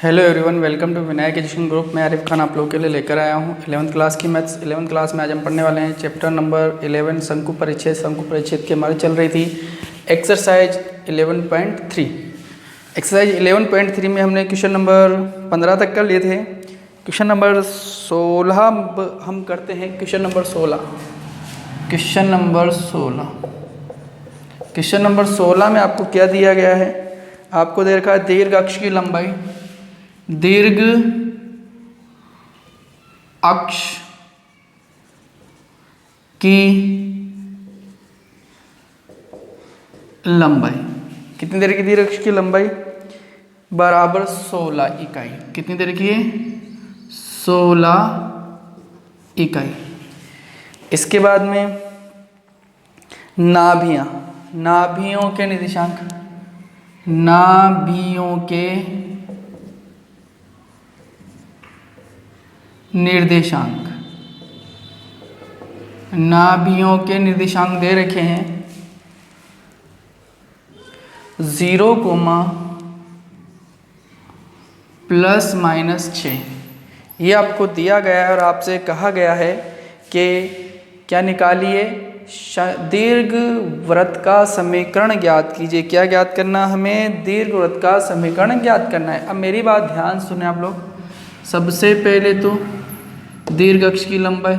Hello everyone, welcome to Vinayak education group. मैं आरिफ खान आप लोगों के लिए लेकर आया हूँ 11th क्लास की मैथ्स। 11th क्लास में आज हम पढ़ने वाले हैं चैप्टर नंबर 11 शंकु परिच्छेद। शंकु परिच्छेद की हमारी चल रही थी एक्सरसाइज 11.3। एक्सरसाइज 11.3 में हमने क्वेश्चन नंबर 15 तक कर लिए थे। क्वेश्चन नंबर 16 हम करते हैं। क्वेश्चन नंबर 16 में आपको क्या दिया गया है? आपको दे रखा है दीर्घ अक्ष की लंबाई, दीर्घ अक्ष की लंबाई। कितनी देर की दीर्घ अक्ष की लंबाई? बराबर 16 इकाई। कितनी देर की है? 16 इकाई। इसके बाद में नाभियों के निर्देशांक, नाभियों के निर्देशांक दे रखे हैं 0, ±6। ये आपको दिया गया है और आपसे कहा गया है कि क्या निकालिए? दीर्घ वृत्त का समीकरण ज्ञात कीजिए। क्या ज्ञात करना? हमें दीर्घ वृत्त का समीकरण ज्ञात करना है। अब मेरी बात ध्यान सुने आप लोग। सबसे पहले तो दीर्घ अक्ष की लंबाई,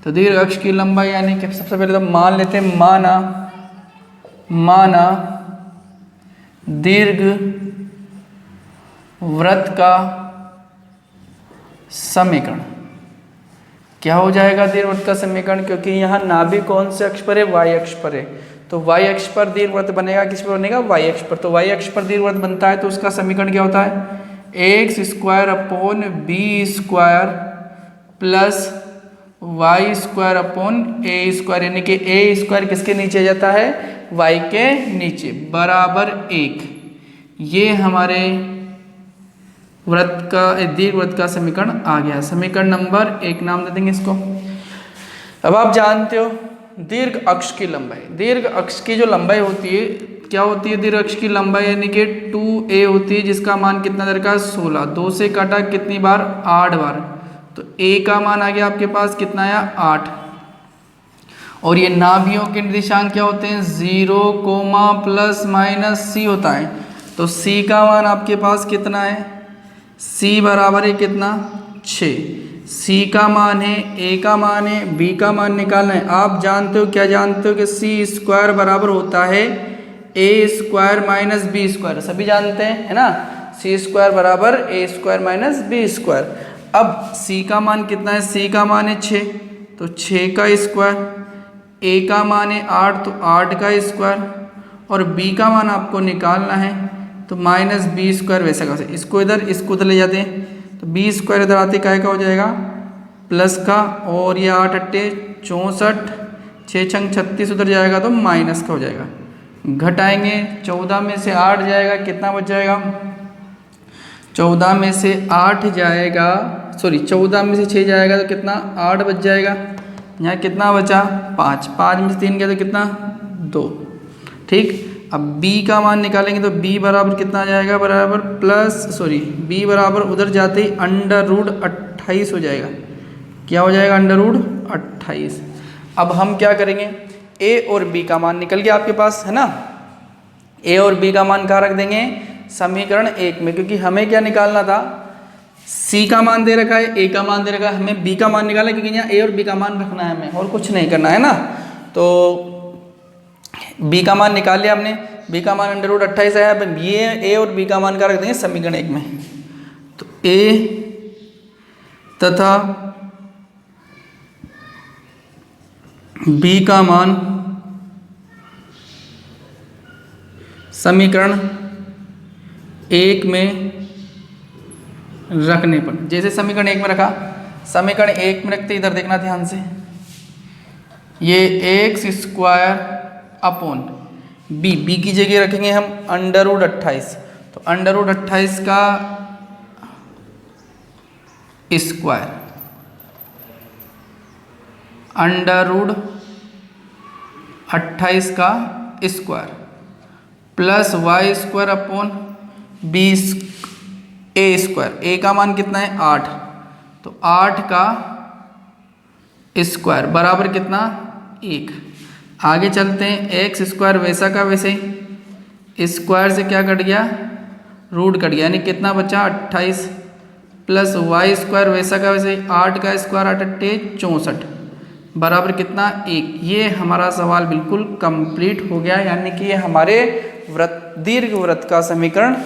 तो दीर्घ अक्ष की लंबाई यानी कि सबसे पहले तो मान लेते हैं, माना दीर्घ वृत्त का समीकरण। क्या हो जाएगा दीर्घ वृत्त का समीकरण? क्योंकि यहाँ नाभि कौन से अक्ष पर है? वाई अक्ष पर है। तो वाई अक्ष पर दीर्घ वृत्त बनेगा। किस पर बनेगा? वाई अक्ष पर। तो वाई अक्ष पर दीर्घ वृत्त बनता है तो उसका समीकरण क्या होता है? x² प्लस y² यानी कि a² किसके नीचे जाता है? y के नीचे, बराबर 1। ये हमारे दीर्घ वृत्त का समीकरण आ गया। समीकरण नंबर 1 नाम दे देंगे इसको। अब आप जानते हो दीर्घ अक्ष की लंबाई, दीर्घ अक्ष की जो लंबाई होती है क्या होती है? दीर्घ अक्ष की लंबाई यानी कि 2a होती है, जिसका मान कितना दे रखा है? 16। 2 से काटा कितनी बार? 8 बार। तो a का मान आ गया आपके पास, कितना आया? 8। और ये नाभियों के निर्देशांक क्या होते हैं? 0, ±c होता है। तो c का मान आपके पास कितना है? c बराबर है कितना? 6। c का मान है, a का मान है, b का मान निकालना है। आप जानते हो, क्या जानते हो कि c² बराबर होता है a² - b²। सभी जानते हैं, है ना? c² बराबर a² - b²। अब c का मान कितना है? c का मान है 6, तो 6 का स्क्वायर। a का मान है 8, तो 8 का स्क्वायर। और b का मान आपको निकालना है, तो -b²। वैसा कैसे? इसको इधर ले जाते हैं, तो b² इधर आते काय का हो जाएगा? प्लस का। और ये 8 × 8 = 64, 6 × 36 उधर जाएगा तो माइनस का हो जाएगा। घटाएंगे, 14 में से 8 जाएगा, कितना बच जाएगा? 14 में से 8 जाएगा, 14 में से 6 जाएगा तो कितना? 8 बच जाएगा। यहाँ कितना बचा? 5। 5 में से 3 गया तो कितना? 2। ठीक। अब b का मान निकालेंगे तो b बराबर कितना आ जाएगा? b बराबर उधर जाते ही √28 हो जाएगा। क्या हो जाएगा? √28। अब हम क्या करेंगे? a और b का मान निकल गया आपके पास, है ना? a और b का मान कहाँ रख देंगे? समीकरण 1 में। क्योंकि हमें क्या निकालना था? c का मान दे रखा है, a का मान दे रखा है, हमें b का मान निकालना है। क्योंकि यहाँ a और b का मान रखना है हमें, और कुछ नहीं करना है ना। तो b का मान निकाल लिया हमने, b का मान √28 आया। अब ये a और b का मान का रख देंगे समीकरण 1 में। तो a तथा b का मान समीकरण 1 में रखने पर, जैसे समीकरण 1 में रखा, समीकरण 1 में रखते इधर देखना ध्यान से, ये x² b की जगह रखेंगे हम √28। तो √28 का स्क्वायर, √28 का स्क्वायर प्लस y² अपॉन ए स्क्वायर, ए का मान कितना है 8, तो 8 का स्क्वायर बराबर कितना 1। आगे चलते हैं, एक्स स्क्वायर वैसा का वैसे ही, स्क्वायर से क्या कट गया रूट कट गया, यानी कितना बचा 28 प्लस वाई स्क्वायर वैसा का वैसे ही, 8 का स्क्वायर 8 अट्ठे 64 बराबर कितना 1। ये हमारा सवाल बिल्कुल कंप्लीट हो गया, यानी कि ये हमारे दीर्घ वृत्त का समीकरण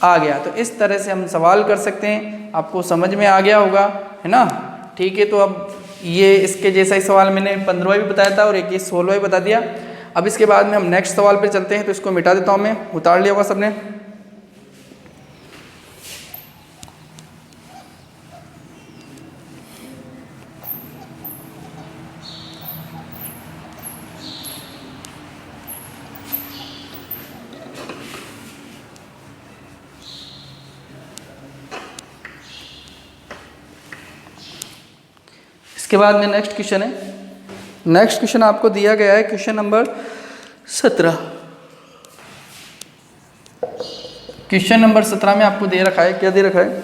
आ गया। तो इस तरह से हम सवाल कर सकते हैं, आपको समझ में आ गया होगा, है ना। ठीक है, तो अब ये इसके जैसा ही सवाल मैंने 15वां भी बताया था और एक ये 16वां भी बता दिया। अब इसके बाद में हम नेक्स्ट सवाल पे चलते हैं, तो इसको मिटा देता हूँ मैं, उतार लिया होगा सबने। इसके बाद में नेक्स्ट क्वेश्चन है, नेक्स्ट क्वेश्चन आपको दिया गया है क्वेश्चन नंबर 17। क्वेश्चन नंबर 17 में आपको दे रखा है, क्या दे रखा है,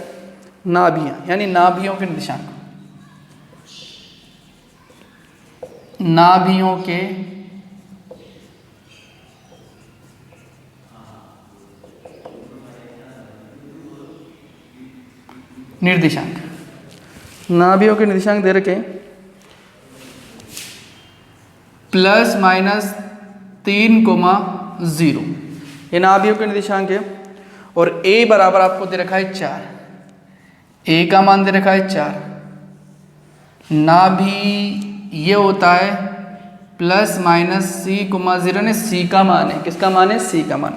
नाभियां, यानी नाभियों के निर्देशांक, नाभियों के निर्देशांक, नाभियों के निर्देशांक दे रखे ±3,0, ये नाभियों के निर्देशांक है। और a बराबर आपको दे रखा है 4, a का मान दे रखा है 4, नाभि ये होता है ±c,0 ने c का मान है, किसका मान है c का मान।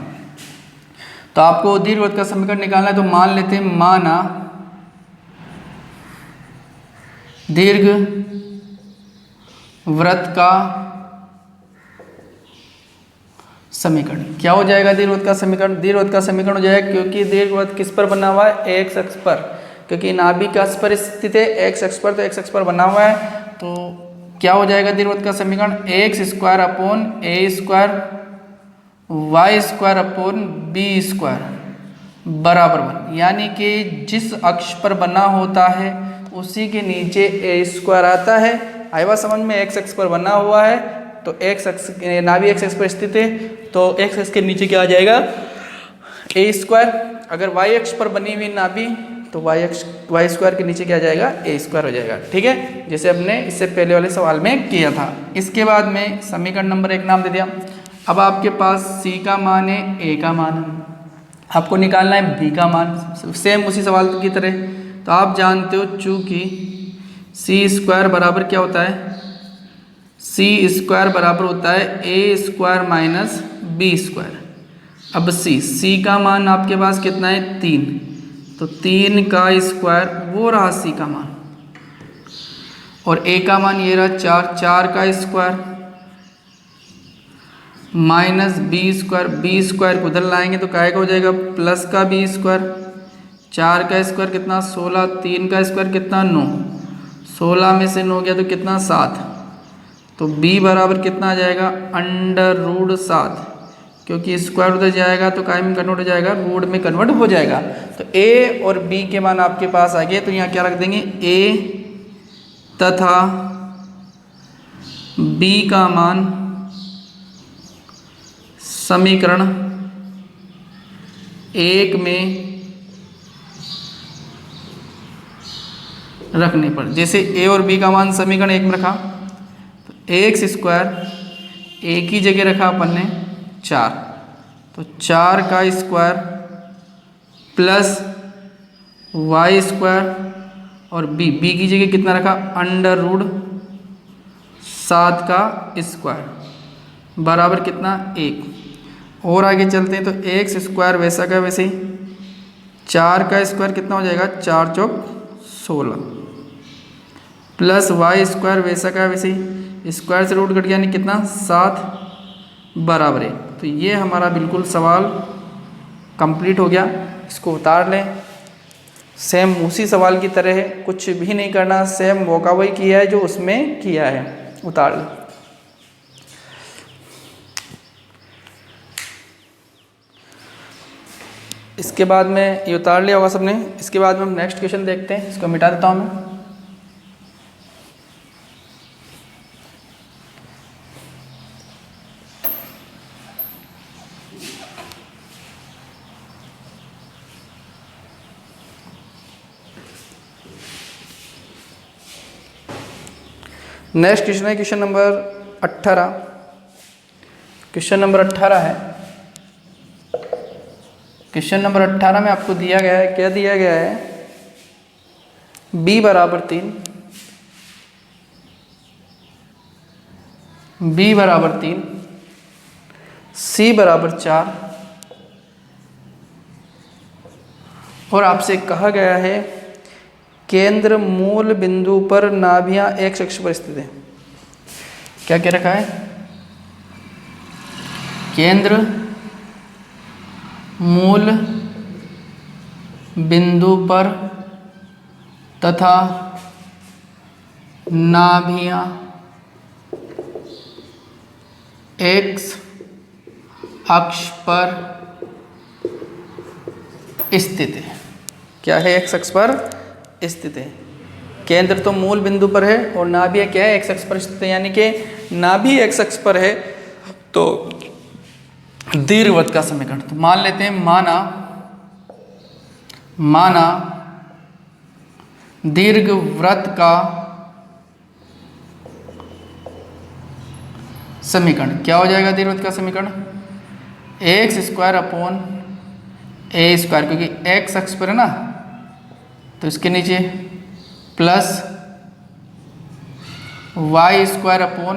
तो आपको दीर्घवृत्त का समीकरण निकालना है, तो मान लेते हैं, माना दीर्घ वृत्त का समीकरण क्या हो जाएगा, दीर्घवृत्त का समीकरण, दीर्घवृत्त का समीकरण हो जाएगा, क्योंकि दीर्घवृत्त किस पर बना हुआ है, एक्स अक्ष पर, क्योंकि नाभि का अक्ष पर स्थित है एक्स अक्ष पर, तो एक्स अक्ष पर बना हुआ है। तो क्या हो जाएगा दीर्घवृत्त का समीकरण, एक्स स्क्वायर अपॉन ए square Y square upon B square बराबर 1, यानी कि जिस अक्ष पर बना होता है उसी के नीचे ए स्क्वायर आता है। आया समझ में, एक्स अक्ष पर बना हुआ है तो एक्स अक्ष, नाभि एक्स अक्ष पर स्थित है तो एक्स अक्ष के नीचे क्या आ जाएगा ए स्क्वायर। अगर वाई अक्ष पर बनी हुई नाभि तो वाई स्क्वायर के नीचे क्या आ जाएगा ए स्क्वायर हो जाएगा। ठीक है, जैसे हमने इससे पहले वाले सवाल में किया था। इसके बाद में समीकरण नंबर 1 नाम दे दिया। अब आपके पास सी का मान है, ए का मान है, आपको निकालना है बी का मान, सेम उसी सवाल की तरह। तो आप जानते हो चूँकि सी स्क्वायर बराबर क्या होता है, सी स्क्वायर बराबर होता है ए स्क्वायर माइनस बी स्क्वायर। अब सी का मान आपके पास कितना है 3, तो 3 का स्क्वायर वो रहा सी का मान, और ए का मान ये रहा 4 का स्क्वायर माइनस बी स्क्वायर को उधर लाएंगे तो काय का हो जाएगा प्लस का बी स्क्वायर। 4 का स्क्वायर कितना 16, 3 का स्क्वायर कितना 9, 16 में से 9 गया तो कितना 7, तो b बराबर कितना आ जाएगा √7, क्योंकि स्क्वायर उधर जाएगा तो काय में कन्वर्ट हो जाएगा, रूट में कन्वर्ट हो जाएगा। तो a और b के मान आपके पास आ गए, तो यहाँ क्या रख देंगे a तथा b का मान समीकरण 1 में रखने पर, जैसे a और b का मान समीकरण 1 में रखा तो एक्स स्क्वायर एक ही जगह रखा अपन ने 4, तो 4 का स्क्वायर प्लस वाई स्क्वायर और b की जगह कितना रखा √7 का स्क्वायर बराबर कितना 1। और आगे चलते हैं तो एक्स स्क्वायर वैसा का वैसे ही 4 का स्क्वायर कितना हो जाएगा 4 चौक 16 प्लस वाई स्क्वायर वैसा का वैसे ही स्क्वायर से रूट कट गया, यानी कितना 7 बराबर 1। तो ये हमारा बिल्कुल सवाल कंप्लीट हो गया। इसको उतार लें, सेम उसी सवाल की तरह है, कुछ भी नहीं करना, सेम मौका वही किया है जो उसमें किया है, उतार लें। इसके बाद में ये उतार लिया होगा सबने। इसके बाद में हम नेक्स्ट क्वेश्चन देखते हैं, इसको मिटा देता हूँ मैं। नेक्स्ट क्वेश्चन है क्वेश्चन नंबर 18। क्वेश्चन नंबर 18 है। क्वेश्चन नंबर 18 में आपको दिया गया है, क्या दिया गया है, b बराबर 3, b बराबर 3, c बराबर 4 और आपसे कहा गया है केंद्र मूल बिंदु पर नाभियां एक अक्ष पर स्थित है। क्या कह रखा है, केंद्र मूल बिंदु पर तथा नाभियां एक्स अक्ष पर स्थित है। क्या है, एक्स अक्ष पर स्थित है। केंद्र तो मूल बिंदु पर है और नाभि क्या है, एक्स अक्ष पर स्थित है, यानी कि नाभि एक्स अक्ष पर है। तो दीर्घवृत्त का समीकरण तो मान लेते हैं, माना दीर्घवृत्त का समीकरण क्या हो जाएगा, दीर्घवृत्त का समीकरण एक्स स्क्वायर अपॉन ए स्क्वायर, क्योंकि एक्स अक्ष पर है ना, तो इसके नीचे plus y square upon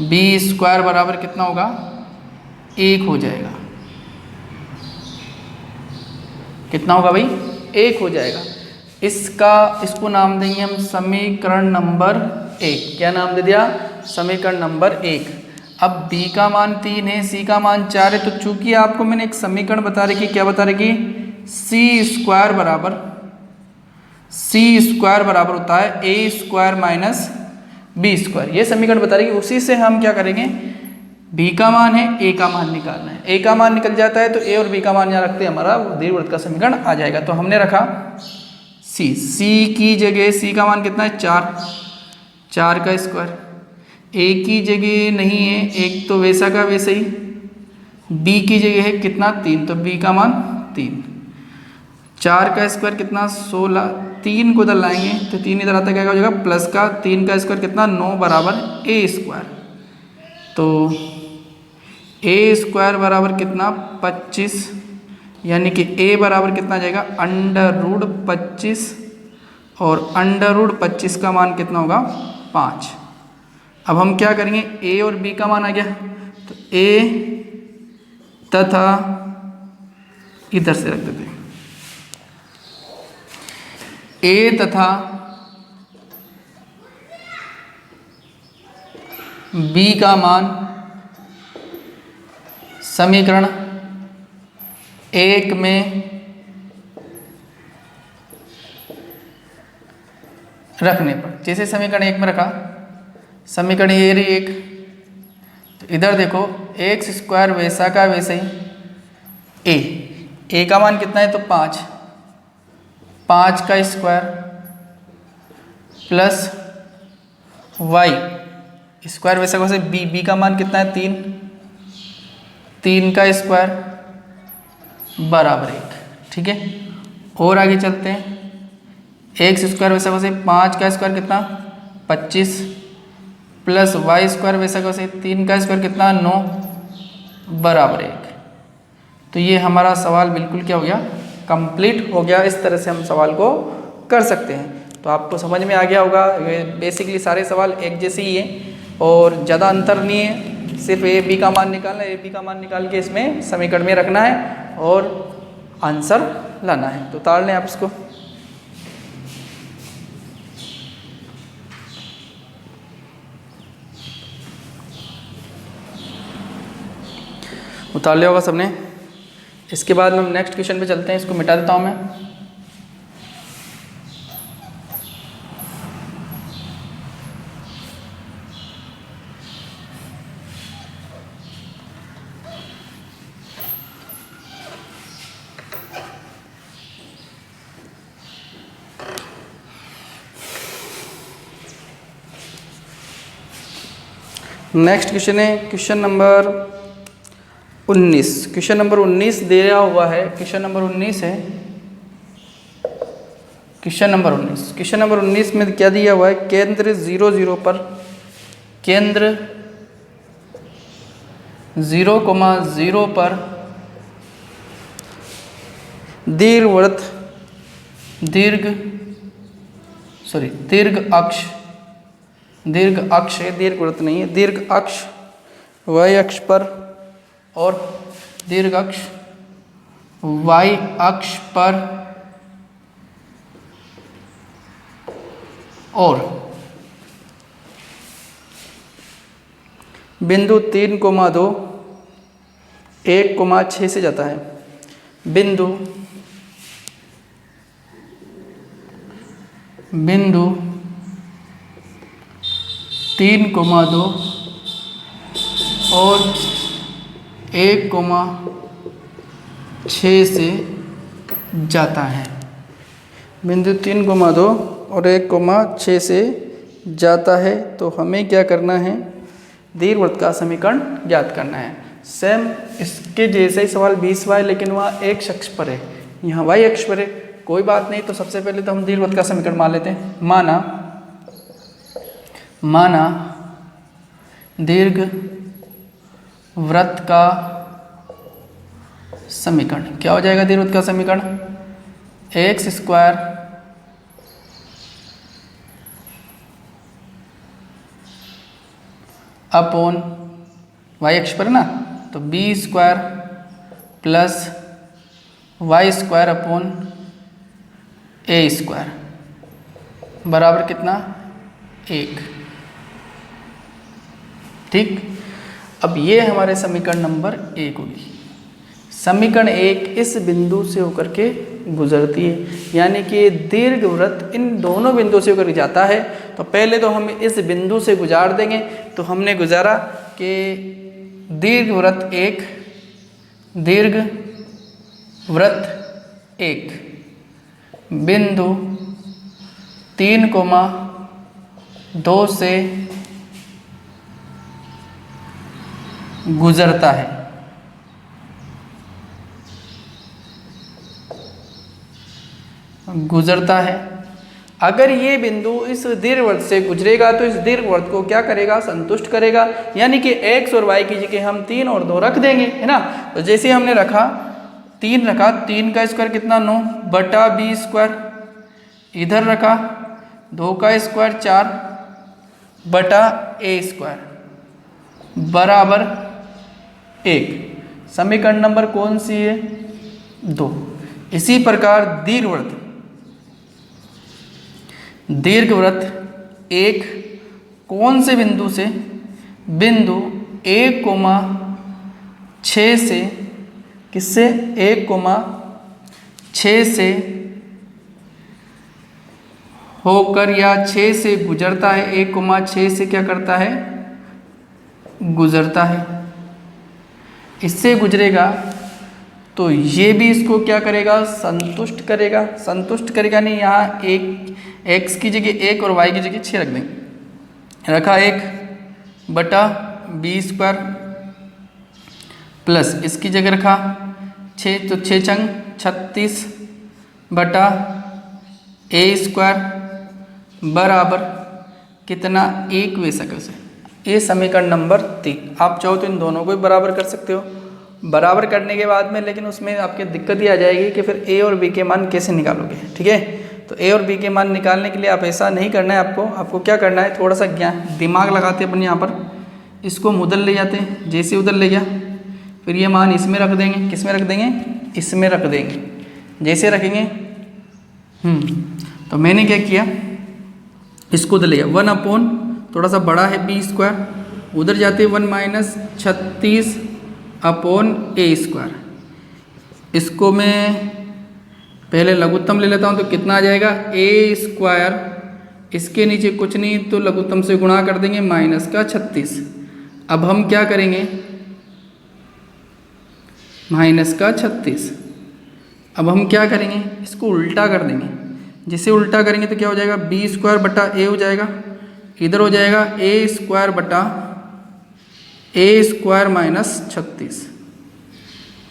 B square बराबर कितना होगा, 1 हो जाएगा। कितना होगा भाई, 1 हो जाएगा। इसको नाम देंगे हम समीकरण नंबर 1। क्या नाम दे दिया, समीकरण नंबर 1। अब b का मान 3 है, c का मान 4 है, तो चूंकि आपको मैंने एक समीकरण बता रखी, क्या बता रखी, c स्क्वायर बराबर होता है a square minus b square. ये समीकरण बता रही है। उसी से हम क्या करेंगे, b का मान है, a का मान निकालना है। a का मान निकल जाता है तो a और b का मान यहाँ रखते हैं, हमारा दीर्घवृत्त का समीकरण आ जाएगा। तो हमने रखा c की जगह, c का मान कितना है, 4 का स्क्वायर, a की जगह नहीं है, एक तो वैसा का वैसा ही, b की जगह है कितना, 3, तो b का मान 3, 4 का स्क्वायर कितना 16, 3 को इधर लाएंगे तो 3 इधर आता क्या हो जाएगा, प्लस का 3 का स्क्वायर कितना 9 बराबर a स्क्वायर। तो a स्क्वायर बराबर कितना 25, यानी कि a बराबर कितना आ जाएगा √25 और √25 का मान कितना होगा 5। अब हम क्या करेंगे, a और b का मान आ गया, तो a तथा इधर से रख देते हैं, a तथा b का मान समीकरण 1 में रखने पर, जैसे समीकरण 1 में रखा, समीकरण ये रही 1, तो इधर देखो एक्स स्क्वायर वैसा का वैसे ही, a का मान कितना है तो 5 का स्क्वायर प्लस वाई स्क्वायर वैसा वैसे b का मान कितना है 3 का स्क्वायर बराबर 1। ठीक है, और आगे चलते हैं, एक्स स्क्वायर वैसा वैसे 5 का स्क्वायर कितना 25 प्लस वाई स्क्वायर वैसा वैसे 3 का स्क्वायर कितना 9 बराबर 1। तो ये हमारा सवाल बिल्कुल क्या हो गया, कंप्लीट हो गया। इस तरह से हम सवाल को कर सकते हैं। तो आपको समझ में आ गया होगा, बेसिकली सारे सवाल एक जैसे ही हैं और ज़्यादा अंतर नहीं है, सिर्फ ए बी का मान निकालना है, ए बी का मान निकाल के इसमें समीकरण में रखना है और आंसर लाना है। तो उतार लें आप इसको। उतार लिया होगा सबने। इसके बाद में हम नेक्स्ट क्वेश्चन पे चलते हैं, इसको मिटा देता हूँ मैं। नेक्स्ट क्वेश्चन है क्वेश्चन नंबर 19। क्वेश्चन नंबर 19 दिया हुआ है, क्वेश्चन नंबर 19 है, क्वेश्चन नंबर 19। क्वेश्चन नंबर 19 में क्या दिया हुआ है, केंद्र 0 0 पर, केंद्र 0,0 पर दीर्घ अक्ष है, दीर्घवृत्त नहीं है, दीर्घ अक्ष y अक्ष पर और दीर्घ अक्ष y अक्ष पर और बिंदु 3,2 1,6 से जाता है, बिंदु 3,2 और 1,6 से जाता है, बिंदु 3,2 और 1,6 से जाता है। तो हमें क्या करना है, दीर्घवृत्त का समीकरण ज्ञात करना है। सेम इसके जैसा ही सवाल 20वां है, लेकिन वहाँ x अक्ष पर है, यहाँ y अक्ष पर है। कोई बात नहीं, तो सबसे पहले तो हम दीर्घवृत्त का समीकरण मान लेते हैं। माना दीर्घवृत्त का समीकरण क्या हो जाएगा, दीर्घवृत्त का समीकरण x² अपॉन y अक्ष पर ना, तो b² plus y² upon a² बराबर कितना, 1। ठीक, अब ये हमारे समीकरण नंबर 1 होगी। समीकरण 1 इस बिंदु से होकर के गुजरती है, यानी कि दीर्घवृत्त इन दोनों बिंदु से होकर जाता है। तो पहले तो हम इस बिंदु से गुजार देंगे। तो हमने गुजारा कि दीर्घवृत्त 1 बिंदु 3,2 से गुजरता है। अगर ये बिंदु इस दीर्घवृत्त से गुजरेगा तो इस दीर्घवृत्त को क्या करेगा, संतुष्ट करेगा। यानी कि x और y की जगह हम 3 और 2 रख देंगे, है ना। तो जैसे हमने रखा 3 रखा, 3 का स्क्वायर कितना 9 बटा b², इधर रखा 2 का स्क्वायर 4 बटा a² बराबर 1। समीकरण नंबर कौन सी है, 2। इसी प्रकार दीर्घवृत्त 1 कौन से बिंदु से, बिंदु 1,6 से, किससे 1,6 से होकर या 6 से गुजरता है, 1,6 से क्या करता है, गुजरता है। इससे गुजरेगा तो ये भी इसको क्या करेगा, संतुष्ट करेगा। नहीं, यहाँ एक x की जगह 1 और y की जगह 6 रख देंगे। रखा 1 बटा b² प्लस इसकी जगह रखा 6, तो 6 चंग 36 बटा a² बराबर कितना, 1वें शकल से। ये समीकरण नंबर 3। आप चाहो तो इन दोनों को भी बराबर कर सकते हो। बराबर करने के बाद में लेकिन उसमें आपके दिक्कत ये आ जाएगी कि फिर a और b के मान कैसे निकालोगे। ठीक है, तो a और b के मान निकालने के लिए आप ऐसा नहीं करना है, आपको क्या करना है, थोड़ा सा दिमाग लगाते अपन यहाँ पर इसको उधर ले जाते हैं। जैसे उधर ले गया फिर ये मान इसमें रख देंगे। किस में रख देंगे, इसमें रख देंगे। जैसे रखेंगे तो मैंने क्या किया, इसको उधर ले गया 1 अपॉन थोड़ा सा बड़ा है b², उधर जाते 1 माइनस 36 अपॉन a²। इसको मैं पहले लघुत्तम ले लेता हूँ, तो कितना आ जाएगा a², इसके नीचे कुछ नहीं तो लघुत्तम से गुणा कर देंगे माइनस का 36। अब हम क्या करेंगे, माइनस का 36। अब हम क्या करेंगे, इसको उल्टा कर देंगे। जिसे उल्टा करेंगे तो क्या हो जाएगा, b² बटा a हो जाएगा, इधर हो जाएगा a² बटा ए स्क्वायर माइनस 36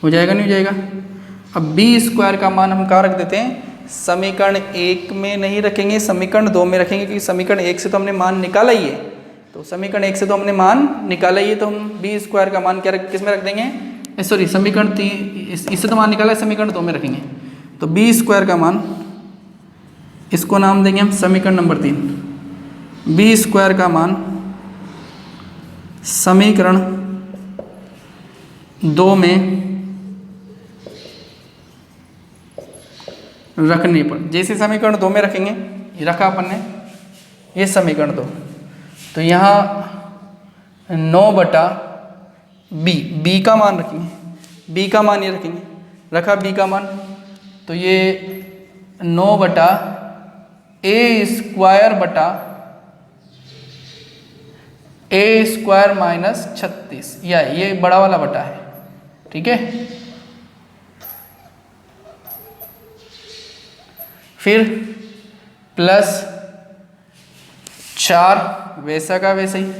हो जाएगा, नहीं हो जाएगा। अब बी स्क्वायर का मान हम कहाँ रख देते हैं, समीकरण 1 में नहीं रखेंगे, समीकरण 2 में रखेंगे, क्योंकि समीकरण 1 से तो हमने मान निकाला ही है। तो समीकरण 1 से तो हमने मान निकाला ही है, तो हम बी स्क्वायर का मान क्या किस में रख देंगे, सॉरी समीकरण 3 इससे तो मान निकाला है, समीकरण 2 में रखेंगे। तो बी स्क्वायर का मान, इसको नाम देंगे हम समीकरण नंबर 3। बी स्क्वायर का मान समीकरण 2 में रखने पर, जैसे समीकरण 2 में रखेंगे, ये रखा अपन ने, ये समीकरण 2, तो यहाँ 9/b, b का मान रखेंगे, b का मान ये रखेंगे, रखा b का मान, तो ये 9/a स्क्वायर माइनस 36, या ये बड़ा वाला बटा है, ठीक है। फिर प्लस 4 वैसा का वैसे ही,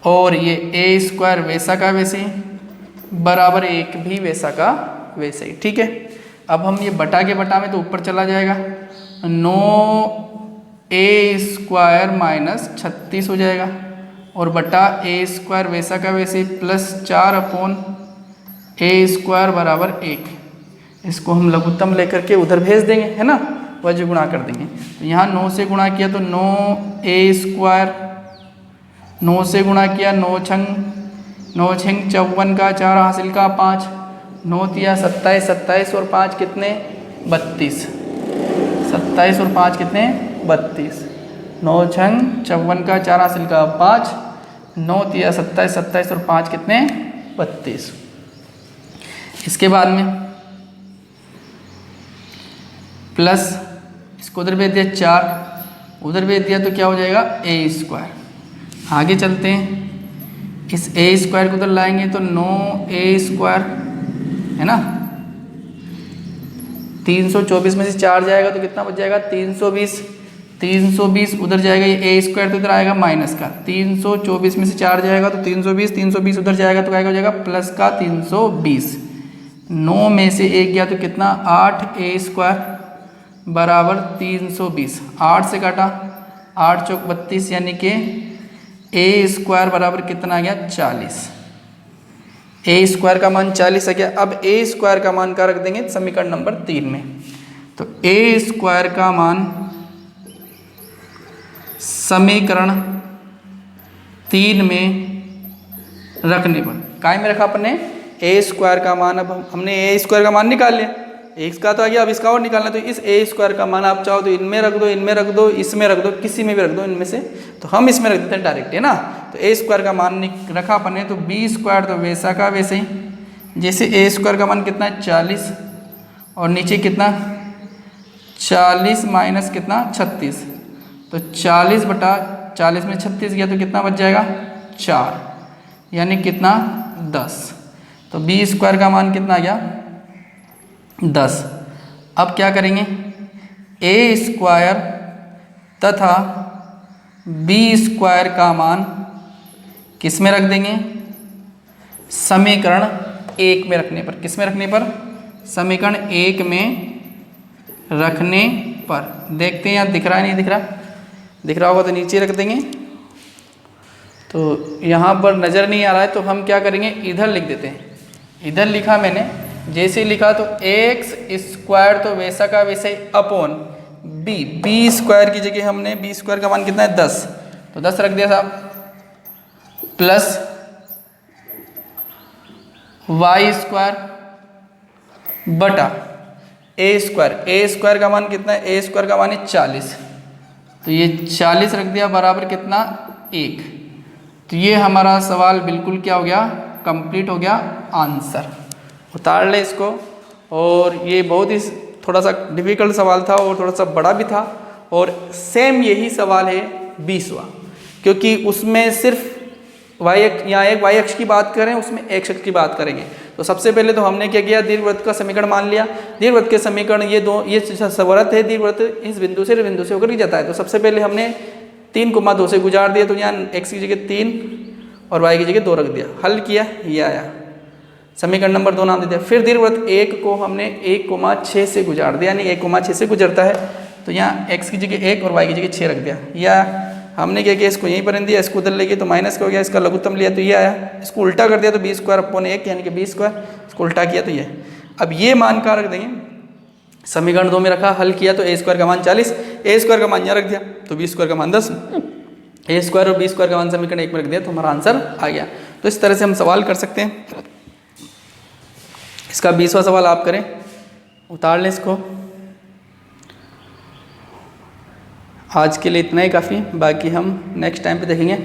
और ये ए स्क्वायर वैसा का वैसे ही, बराबर 1 भी वैसा का वैसे ही, ठीक है। अब हम ये बटा के बटा में तो ऊपर चला जाएगा, 9a स्क्वायर माइनस 36 हो जाएगा, और बटा ए स्क्वायर वैसा का वैसे ही प्लस 4/a स्क्वायर बराबर 1। इसको हम लघुत्तम लेकर के उधर भेज देंगे, है ना, वजह गुणा कर देंगे। तो यहाँ 9 से गुणा किया तो 9a स्क्वायर, 9 से गुणा किया 9 छंग 54 का 4 हासिल का 5, 9 तिया 27, 27 और 5 कितने 32, 27 और 5 कितने 32, 9 छंग 54 का 4 हासिल का 5, 9 तिया 27, 27 और 5 कितने 32। इसके बाद में प्लस, इसको उधर भेज दिया 4, उधर भेज दिया तो क्या हो जाएगा ए स्क्वायर। आगे चलते हैं, इस ए स्क्वायर को उधर लाएंगे तो 9a स्क्वायर, है ना, 324 में से 4 जाएगा तो कितना बच जाएगा 320, 320 उधर जाएगा, ये ए स्क्वायर तो इधर आएगा माइनस का, 324 में से 4 जाएगा तो 320, 320 उधर जाएगा तो क्या हो जाएगा प्लस का 320, 9 में से 1 गया तो कितना 8a स्क्वायर बराबर 320, 8 से काटा 8 चौक 32, यानी कि ए स्क्वायर बराबर कितना आ गया 40, ए स्क्वायर का मान 40 आ गया। अब ए स्क्वायर का मान का रख देंगे समीकरण नंबर 3 में, तो ए स्क्वायर का मान समीकरण 3 में रखने पर, काय में रखा अपने ए स्क्वायर का मान, अब हमने ए स्क्वायर का मान निकाल लिया, एक्स का तो आ गया, अब इसका और निकालना, तो इस ए स्क्वायर का मान आप चाहो तो इनमें रख दो, इनमें रख दो, इसमें रख दो, किसी में भी रख दो इनमें से, तो हम इसमें रख देते हैं डायरेक्ट, है ना। तो ए स्क्वायर का मान रखा अपन ने, तो बी स्क्वायर तो वैसा का वैसे ही, जैसे ए स्क्वायर का मान कितना है 40, और नीचे कितना 40 माइनस कितना 36, तो 40/40 में 36 गया तो कितना बच जाएगा 4, यानी कितना 10, तो बी स्क्वायर का मान कितना आ गया 10। अब क्या करेंगे, ए स्क्वायर तथा बी स्क्वायर का मान किस में रख देंगे, समीकरण 1 में रखने पर, किस में रखने पर, समीकरण 1 में रखने पर। देखते हैं यहाँ दिख रहा है नहीं दिख रहा, दिख रहा होगा तो नीचे रख देंगे, तो यहाँ पर नज़र नहीं आ रहा है तो हम क्या करेंगे इधर लिख देते हैं, इधर लिखा मैंने, जैसे लिखा तो एक्स स्क्वायर तो वैसा का वैसे ही अपॉन बी, बी स्क्वायर की जगह हमने बी स्क्वायर का मान कितना है 10, तो 10 रख दिया साहब, प्लस वाई स्क्वायर बटा ए स्क्वायर, ए स्क्वायर का मान कितना है, ए स्क्वायर का मान है 40, तो ये 40 रख दिया बराबर कितना 1, तो ये हमारा सवाल बिल्कुल क्या हो गया, कंप्लीट हो गया आंसर। उतार ले इसको, और ये बहुत ही थोड़ा सा डिफ़िकल्ट सवाल था और थोड़ा सा बड़ा भी था, और सेम यही सवाल है 20वां, क्योंकि उसमें सिर्फ यहाँ एक वाई अक्ष की बात करें, उसमें एक्स अक्ष की बात करेंगे। तो सबसे पहले तो हमने क्या किया, दीर्घवृत्त का समीकरण मान लिया, दीर्घवृत्त के समीकरण ये वृत्त है, दीर्घवृत्त इस बिंदु से बिंदु से होकर जाता है, तो सबसे पहले हमने 3, 2 से गुजार दिया, तो यहाँ एक्स की जगह 3 और y की जगह 2 रख दिया, हल किया, ये आया। समीकरण नंबर 2 नाम दे दिया। फिर दीर्घवृत्त 1 को हमने 1,6 से गुजार दिया, यानी 1,6 से गुजरता है, तो यहाँ x की जगह 1 और y की जगह 6 रख दिया। या हमने क्या किया, इसको यहीं पर रख दिया, इसको उधर लेके तो माइनस का हो गया, इसका लघुत्तम लिया तो ये आया, इसको उल्टा कर दिया तो b² / 1 यानी कि b², इसको उल्टा किया तो ये। अब ये मान का रख देंगे, समीकरण 2 में रखा, हल किया तो a² का मान 40, a² का मान यहाँ रख दिया तो b² का मान 10, a² और b² का मान समीकरण 1 में रख दिया तो हमारा आंसर आ गया। तो इस तरह से हम सवाल कर सकते हैं। इसका 20वां सवाल आप करें, उतार लें इसको। आज के लिए इतना ही काफ़ी, बाकी हम नेक्स्ट टाइम पे देखेंगे।